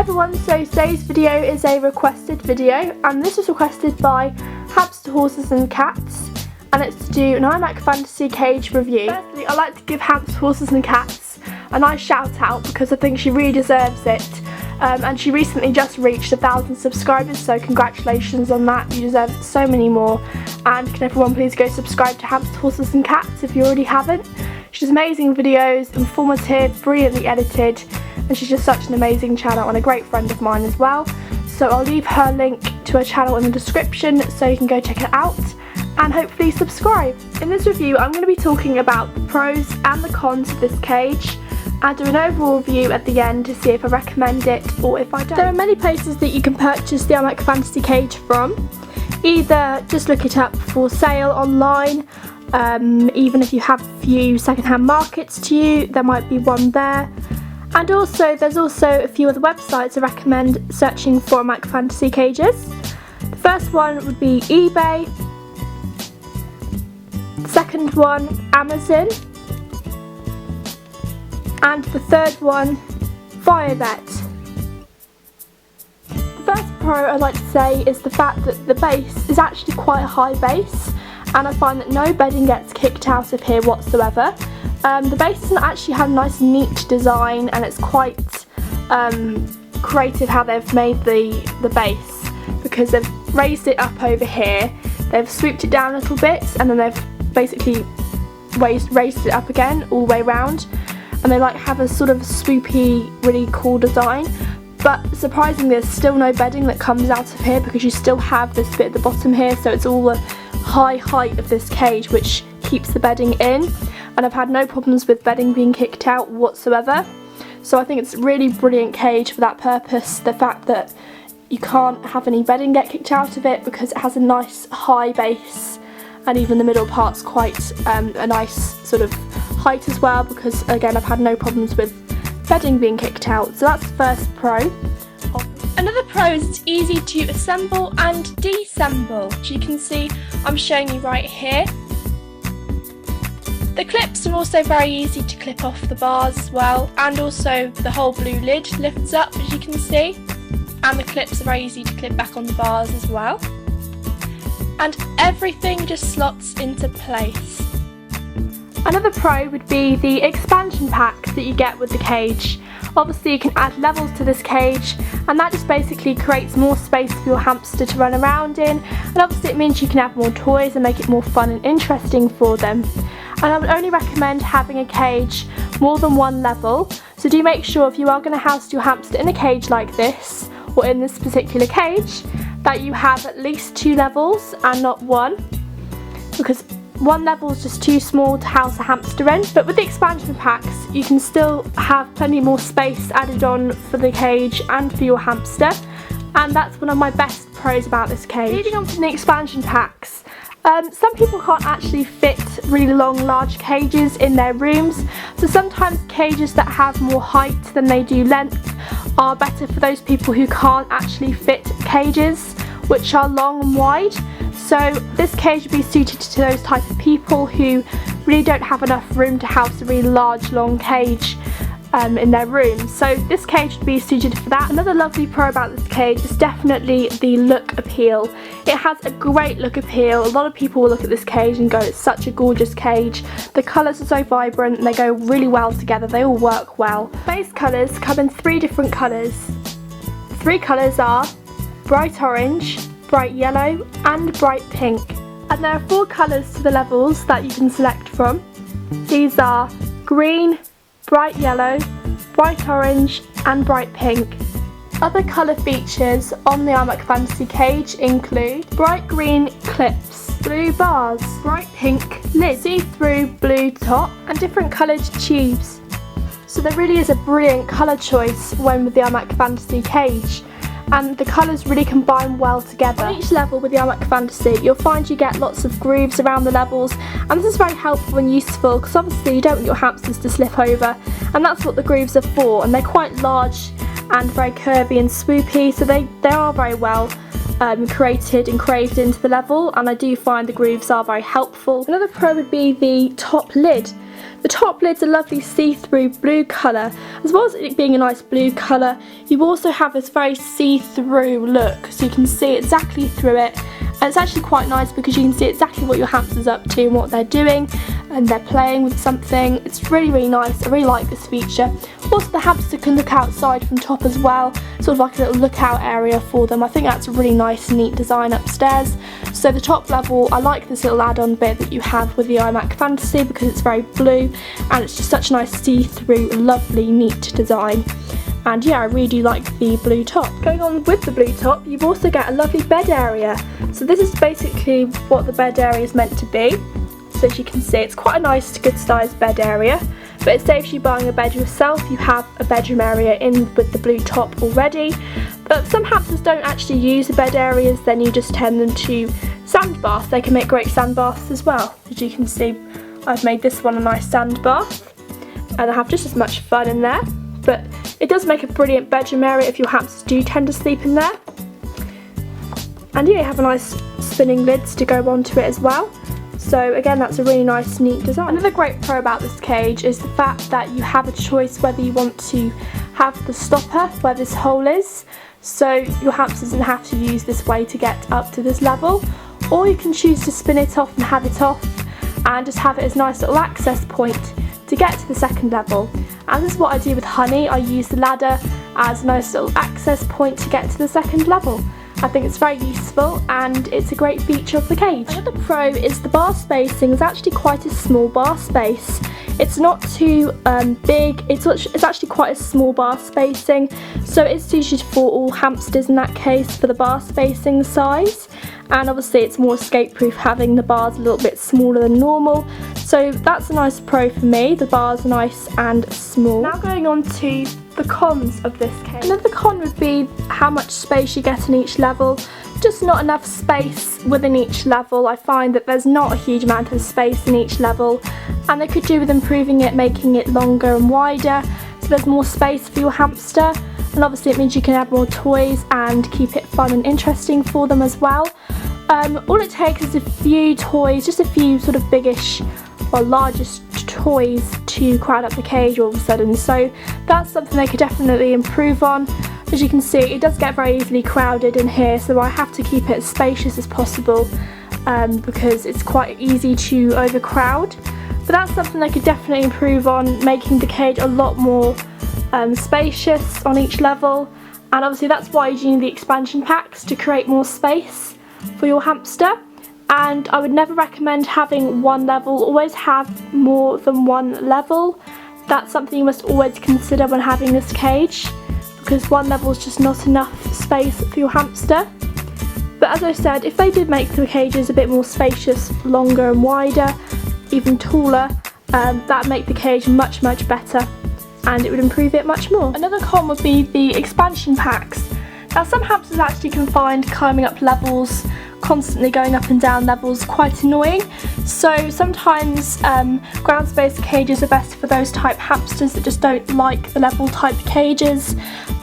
everyone, so today's video is a requested video, and this was requested by Hamster Horses and Cats, and it's to do an iMac Fantasy Cage review. Firstly, I'd like to give Hamster Horses and Cats a nice shout out because I think she really deserves it, and she recently just reached 1,000 subscribers, so congratulations on that. You deserve so many more, and can everyone please go subscribe to Hamster Horses and Cats if you already haven't. She does amazing videos, informative, brilliantly edited, and she's just such an amazing channel and a great friend of mine as well. So I'll leave her link to her channel in the description so you can go check it out and hopefully subscribe. In this review I'm going to be talking about the pros and the cons of this cage and do an overall review at the end to see if I recommend it or if I don't. There are many places that you can purchase the iMac Fantasy Cage from. Either just look it up for sale online, even if you have a few second-hand markets to you, there might be one there. And also, there's also a few other websites I recommend searching for iMac Fantasy Cages. The first one would be eBay, the second one Amazon, and the third one Firevet. The first pro I'd like to say is the fact that the base is actually quite a high base, and I find that no bedding gets kicked out of here whatsoever. The base doesn't actually have a nice neat design, and it's quite creative how they've made the base, because they've raised it up over here, they've swooped it down a little bit, and then they've basically raised it up again all the way around, and they like have a sort of swoopy, really cool design. But surprisingly, there's still no bedding that comes out of here because you still have this bit at the bottom here, so it's all the high height of this cage which keeps the bedding in, and I've had no problems with bedding being kicked out whatsoever. So I think it's a really brilliant cage for that purpose, the fact that you can't have any bedding get kicked out of it because it has a nice high base, and even the middle part's quite a nice sort of height as well, because again I've had no problems with bedding being kicked out. So that's the first pro. Another pro is it's easy to assemble and deassemble, which you can see I'm showing you right here. The clips are also very easy to clip off the bars as well, and also the whole blue lid lifts up, as you can see, and the clips are very easy to clip back on the bars as well, and everything just slots into place. Another pro would be the expansion pack that you get with the cage. Obviously you can add levels to this cage, and that just basically creates more space for your hamster to run around in, and obviously it means you can add more toys and make it more fun and interesting for them. And I would only recommend having a cage more than one level, so do make sure if you are going to house your hamster in a cage like this, or in this particular cage, that you have at least 2 levels and not one, because one level is just too small to house a hamster in. But with the expansion packs you can still have plenty more space added on for the cage and for your hamster, and that's one of my best pros about this cage. Leading on from the expansion packs, some people can't actually fit really long large cages in their rooms, so sometimes cages that have more height than they do length are better for those people who can't actually fit cages which are long and wide. So this cage would be suited to those type of people who really don't have enough room to house a really large long cage in their room. So this cage would be suited for that. Another lovely pro about this cage is definitely the look appeal. It has a great look appeal. A lot of people will look at this cage and go, it's such a gorgeous cage. The colours are so vibrant and they go really well together. They all work well. Base colours come in 3 different colours. The 3 colours are bright orange, bright yellow and bright pink. And there are 4 colours to the levels that you can select from. These are green, bright yellow, bright orange and bright pink. Other colour features on the iMac Fantasy Cage include bright green clips, blue bars, bright pink lid, see-through blue top and different coloured tubes. So there really is a brilliant colour choice when with the iMac Fantasy Cage, and the colours really combine well together. On each level with the iMac Fantasy you'll find you get lots of grooves around the levels, and this is very helpful and useful because obviously you don't want your hamsters to slip over, and that's what the grooves are for, and they're quite large and very curvy and swoopy, so they are very well created and craved into the level, and I do find the grooves are very helpful. Another pro would be the top lid. The top lid's a lovely see-through blue colour. As well as it being a nice blue colour, you also have this very see-through look, so you can see exactly through it. And it's actually quite nice because you can see exactly what your hamster's up to and what they're doing, and they're playing with something. It's really, really nice. I really like this feature. Also, the hamster can look outside from top as well, sort of like a little lookout area for them. I think that's a really nice, neat design upstairs. So the top level, I like this little add-on bit that you have with the iMac Fantasy because it's very blue and it's just such a nice see-through, lovely, neat design. And yeah, I really do like the blue top. Going on with the blue top, you've also got a lovely bed area. So this is basically what the bed area is meant to be. So as you can see, it's quite a nice, good sized bed area. But it saves you buying a bed yourself. You have a bedroom area in with the blue top already. But some hamsters don't actually use the bed areas, then you just turn them to sand baths. They can make great sand baths as well. As you can see, I've made this one a nice sand bath. And I have just as much fun in there. But it does make a brilliant bedroom area if your hamsters do tend to sleep in there. And yeah, you have a nice spinning lids to go onto it as well. So again, that's a really nice, neat design. Another great pro about this cage is the fact that you have a choice whether you want to have the stopper where this hole is. So your hamster doesn't have to use this way to get up to this level. Or you can choose to spin it off and have it off and just have it as a nice little access point to get to the second level. And this is what I do with Honey. I use the ladder as a nice little access point to get to the second level. I think it's very useful and it's a great feature of the cage. Another pro is the bar spacing. It's actually quite a small bar space. It's not too big, it's actually quite a small bar spacing, so it's suited for all hamsters in that case for the bar spacing size. And obviously it's more escape proof having the bars a little bit smaller than normal, so that's a nice pro for me. The bars are nice and small. Now going on to the cons of this cage. Another con would be how much space you get in each level. Just not enough space within each level. I find that there's not a huge amount of space in each level, and they could do with improving it, making it longer and wider so there's more space for your hamster. And obviously it means you can add more toys and keep it fun and interesting for them as well. All it takes is a few toys, just a few sort of biggish or largest toys to crowd up the cage all of a sudden, so that's something they could definitely improve on. As you can see, it does get very easily crowded in here, so I have to keep it as spacious as possible because it's quite easy to overcrowd. But that's something they could definitely improve on, making the cage a lot more spacious on each level. And obviously that's why you need the expansion packs to create more space for your hamster. And I would never recommend having one level, always have more than one level. That's something you must always consider when having this cage, because one level is just not enough space for your hamster. But as I said, if they did make the cages a bit more spacious, longer and wider, even taller, that would make the cage much, much better and it would improve it much more. Another con would be the expansion packs. Now some hamsters actually can find climbing up levels, constantly going up and down levels, quite annoying. So sometimes ground space cages are best for those type hamsters that just don't like the level type cages,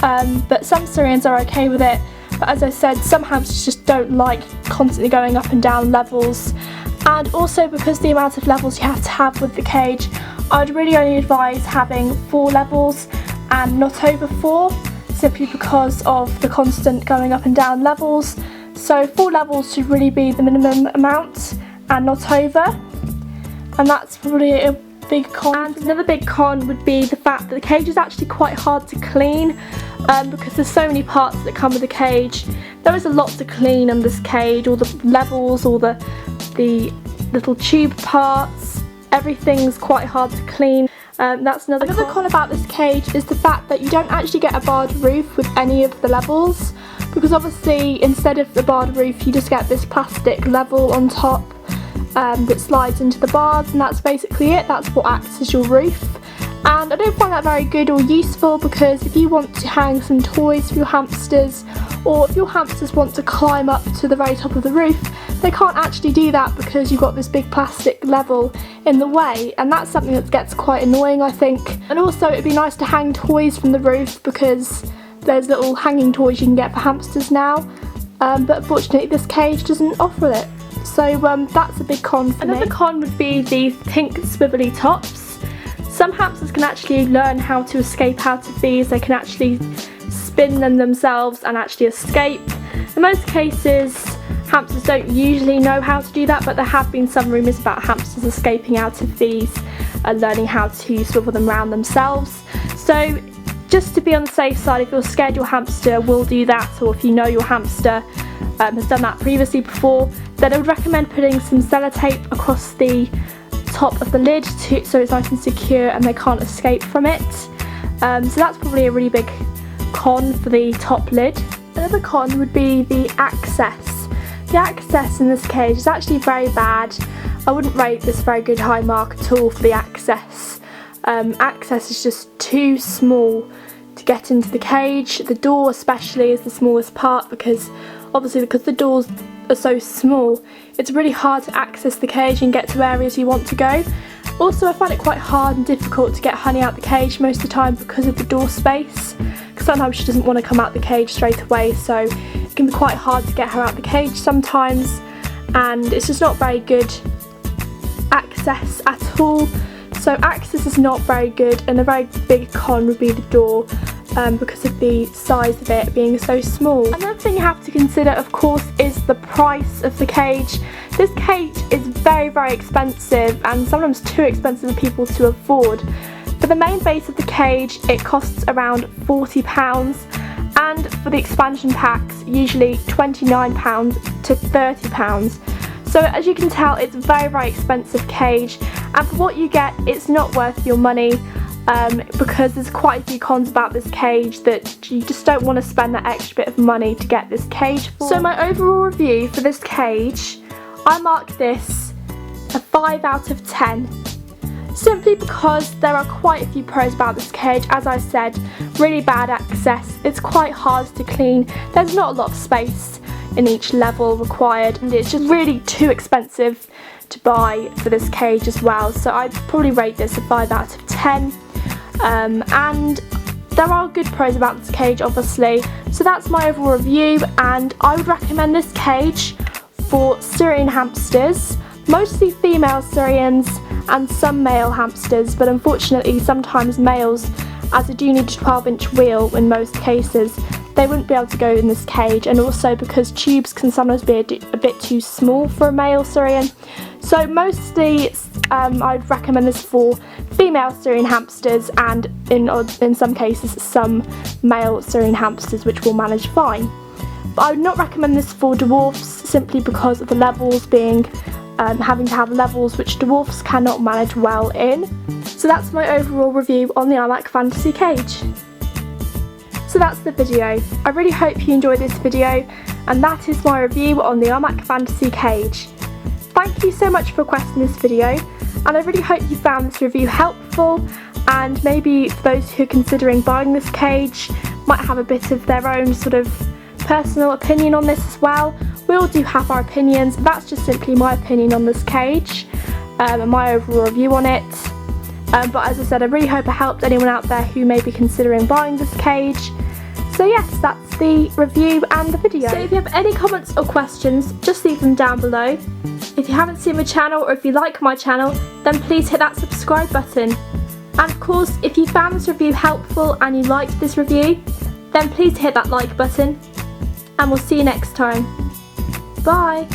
but some Syrians are okay with it. But as I said, some hamsters just don't like constantly going up and down levels. And also because the amount of levels you have to have with the cage, I would really only advise having 4 levels and not over 4, simply because of the constant going up and down levels. So 4 levels should really be the minimum amount and not over, and that's probably a big con. And another big con would be the fact that the cage is actually quite hard to clean because there's so many parts that come with the cage. There is a lot to clean on this cage, all the levels, all the little tube parts, everything's quite hard to clean. That's another con about this cage is the fact that you don't actually get a barred roof with any of the levels, because obviously instead of the barred roof you just get this plastic level on top that slides into the bars, and that's basically it. That's what acts as your roof. And I don't find that very good or useful, because if you want to hang some toys for your hamsters, or if your hamsters want to climb up to the very top of the roof, they can't actually do that because you've got this big plastic level in the way, and that's something that gets quite annoying, I think. And also it'd be nice to hang toys from the roof, because there's little hanging toys you can get for hamsters now, but unfortunately this cage doesn't offer it. So that's a big con for me. Another con would be these pink swivelly tops. Some hamsters can actually learn how to escape out of these. They can actually spin them themselves and actually escape. In most cases, hamsters don't usually know how to do that, but there have been some rumours about hamsters escaping out of these and learning how to swivel them around themselves. So just to be on the safe side, if you're scared your hamster will do that, or if you know your hamster has done that previously before, then I would recommend putting some sellotape across the top of the lid so it's nice and secure and they can't escape from it. So that's probably a really big con for the top lid. Another con would be the access. The access in this cage is actually very bad. I wouldn't rate this very good high mark at all for the access. Access is just too small to get into the cage. The door especially is the smallest part, because the doors are so small, it's really hard to access the cage and get to areas you want to go. Also, I find it quite hard and difficult to get Honey out the cage most of the time because of the door space, because sometimes she doesn't want to come out the cage straight away, so it can be quite hard to get her out the cage sometimes, and it's just not very good access at all. So access is not very good, and a very big con would be the door, because of the size of it being so small. Another thing you have to consider, of course, is the price of the cage. This cage is very, very expensive, and sometimes too expensive for people to afford. For the main base of the cage, it costs around £40, and for the expansion packs, usually £29 to £30. So as you can tell, it's a very, very expensive cage, and for what you get, it's not worth your money. Because there's quite a few cons about this cage that you just don't want to spend that extra bit of money to get this cage for. So my overall review for this cage, I mark this a 5 out of 10. Simply because there are quite a few pros about this cage. As I said, really bad access, it's quite hard to clean, there's not a lot of space in each level required, and it's just really too expensive to buy for this cage as well. So I'd probably rate this a 5 out of 10. And there are good pros about this cage, obviously. So that's my overall review, and I would recommend this cage for Syrian hamsters, mostly female Syrians and some male hamsters, but unfortunately sometimes males, as they do need a 12-inch wheel in most cases, they wouldn't be able to go in this cage, and also because tubes can sometimes be a bit too small for a male Syrian. So mostly I'd recommend this for female Syrian hamsters, and in some cases some male Syrian hamsters, which will manage fine. But I would not recommend this for dwarfs, simply because of the levels being having to have levels which dwarfs cannot manage well in. So that's my overall review on the Imac Fantasy Cage. So that's the video. I really hope you enjoyed this video, and that is my review on the Imac Fantasy Cage. Thank you so much for requesting this video, and I really hope you found this review helpful, and maybe for those who are considering buying this cage might have a bit of their own sort of personal opinion on this as well. We all do have our opinions. That's just simply my opinion on this cage and my overall review on it. But as I said, I really hope it helped anyone out there who may be considering buying this cage. So yes, that's the review and the video. So if you have any comments or questions, just leave them down below. If you haven't seen my channel, or if you like my channel, then please hit that subscribe button. And of course, if you found this review helpful and you liked this review, then please hit that like button. And we'll see you next time. Bye!